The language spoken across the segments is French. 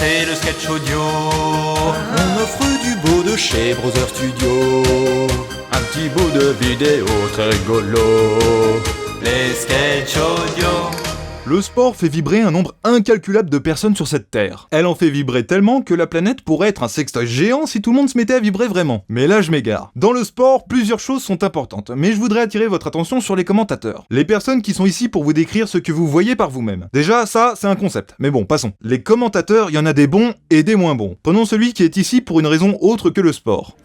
c'est le sketch audio. On offre du beau de chez Brother Studio. Un petit bout de vidéo très rigolo. Les sketch audio. Le sport fait vibrer un nombre incalculable de personnes sur cette terre. Elle en fait vibrer tellement que la planète pourrait être un sextoy géant si tout le monde se mettait à vibrer vraiment. Mais là je m'égare. Dans le sport, plusieurs choses sont importantes, mais je voudrais attirer votre attention sur les commentateurs. Les personnes qui sont ici pour vous décrire ce que vous voyez par vous-même. Déjà, ça, c'est un concept. Mais bon, passons. Les commentateurs, il y en a des bons et des moins bons. Prenons celui qui est ici pour une raison autre que le sport.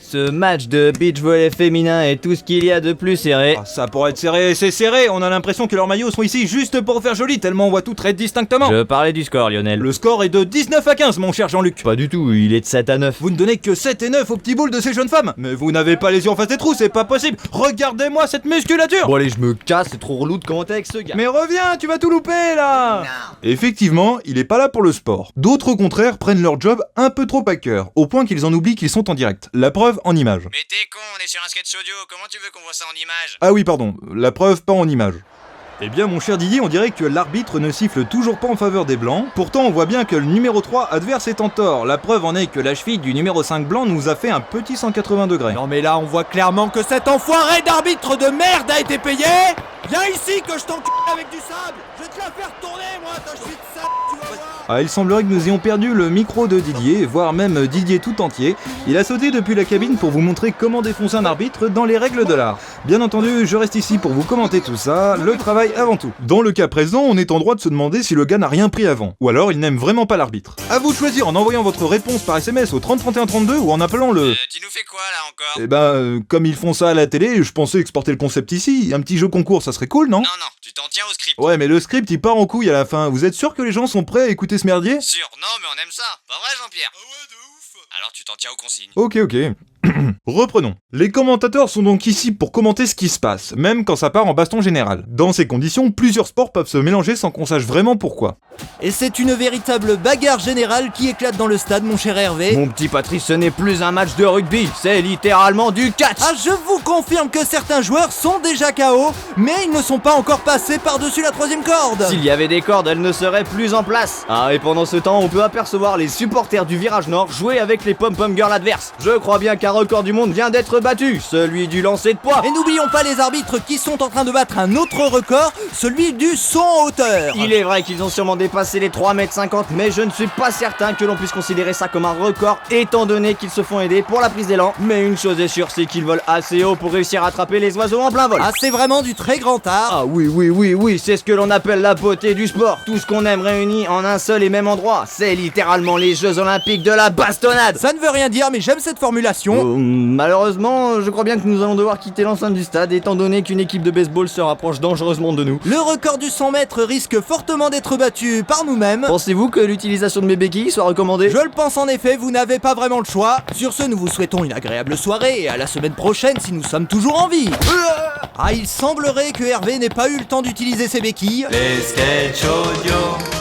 Ce match de beach volley féminin est tout ce qu'il y a de plus serré. Ah, ça pourrait être serré, c'est serré. On a l'impression que leurs maillots sont ici juste pour faire joli, tellement on voit tout très distinctement. Je parlais du score, Lionel. Le score est de 19 à 15, mon cher Jean-Luc. Pas du tout, il est de 7 à 9. Vous ne donnez que 7 et 9 aux petits boules de ces jeunes femmes. Mais vous n'avez pas les yeux en face des trous, c'est pas possible. Regardez-moi cette musculature. Bon allez, je me casse, c'est trop relou de commenter avec ce gars. Mais reviens, tu vas tout louper là. Effectivement, il est pas là pour le sport. D'autres au contraire prennent leur job un peu trop à cœur, au point qu'ils en oublient qu'ils sont en direct. La preuve en image. Mais t'es con, on est sur un sketch audio, comment tu veux qu'on voit ça en image? Ah oui, pardon, la preuve pas en image. Eh bien mon cher Didier, on dirait que l'arbitre ne siffle toujours pas en faveur des blancs. Pourtant on voit bien que le numéro 3 adverse est en tort. La preuve en est que la cheville du numéro 5 blanc nous a fait un petit 180 degrés. Non mais là on voit clairement que cet enfoiré d'arbitre de merde a été payé. Viens ici que je t'encule avec du sable. Je vais te la faire tourner moi, ta cheville de sable, tu vas voir. Ah, il semblerait que nous ayons perdu le micro de Didier, voire même Didier tout entier. Il a sauté depuis la cabine pour vous montrer comment défoncer un arbitre dans les règles de l'art. Bien entendu, je reste ici pour vous commenter tout ça, le travail avant tout. Dans le cas présent, on est en droit de se demander si le gars n'a rien pris avant, ou alors il n'aime vraiment pas l'arbitre. À vous de choisir en envoyant votre réponse par SMS au 30 31 32 ou en appelant le... Tu nous fais quoi là encore? Eh ben, comme ils font ça à la télé, je pensais exporter le concept ici. Un petit jeu concours, ça serait cool, non? Non, tu t'en tiens au script. Ouais, mais le script il part en couille à la fin. Vous êtes sûr que les gens sont prêts à écouter ce merdier? Sûr, non mais on aime ça, pas vrai Jean-Pierre? Ah ouais, de ouf. Alors tu t'en tiens aux consignes. Ok. Reprenons. Les commentateurs sont donc ici pour commenter ce qui se passe, même quand ça part en baston général. Dans ces conditions, plusieurs sports peuvent se mélanger sans qu'on sache vraiment pourquoi. Et c'est une véritable bagarre générale qui éclate dans le stade, mon cher Hervé. Mon petit Patrice, ce n'est plus un match de rugby, c'est littéralement du catch. Ah, je vous confirme que certains joueurs sont déjà KO, mais ils ne sont pas encore passés par-dessus la troisième corde. S'il y avait des cordes, elles ne seraient plus en place. Ah, et pendant ce temps, on peut apercevoir les supporters du virage nord jouer avec les pom-pom girls adverses. Je crois bien qu'un record du monde vient d'être battu, celui du lancer de poids. Et n'oublions pas les arbitres qui sont en train de battre un autre record, celui du saut en hauteur. Il est vrai qu'ils ont sûrement dépassé les 3,50 m, mais je ne suis pas certain que l'on puisse considérer ça comme un record, étant donné qu'ils se font aider pour la prise d'élan. Mais une chose est sûre, c'est qu'ils volent assez haut pour réussir à attraper les oiseaux en plein vol. Ah, c'est vraiment du très grand art. Ah oui, c'est ce que l'on appelle la beauté du sport. Tout ce qu'on aime réuni en un seul et même endroit. C'est littéralement les Jeux Olympiques de la bastonnade. Ça ne veut rien dire, mais j'aime cette formulation. Malheureusement, je crois bien que nous allons devoir quitter l'enceinte du stade, étant donné qu'une équipe de baseball se rapproche dangereusement de nous. Le record du 100 mètres risque fortement d'être battu par nous-mêmes. Pensez-vous que l'utilisation de mes béquilles soit recommandée? Je le pense en effet, vous n'avez pas vraiment le choix. Sur ce, nous vous souhaitons une agréable soirée et à la semaine prochaine si nous sommes toujours en vie. Ah, il semblerait que Hervé n'ait pas eu le temps d'utiliser ses béquilles. Les sketch audio.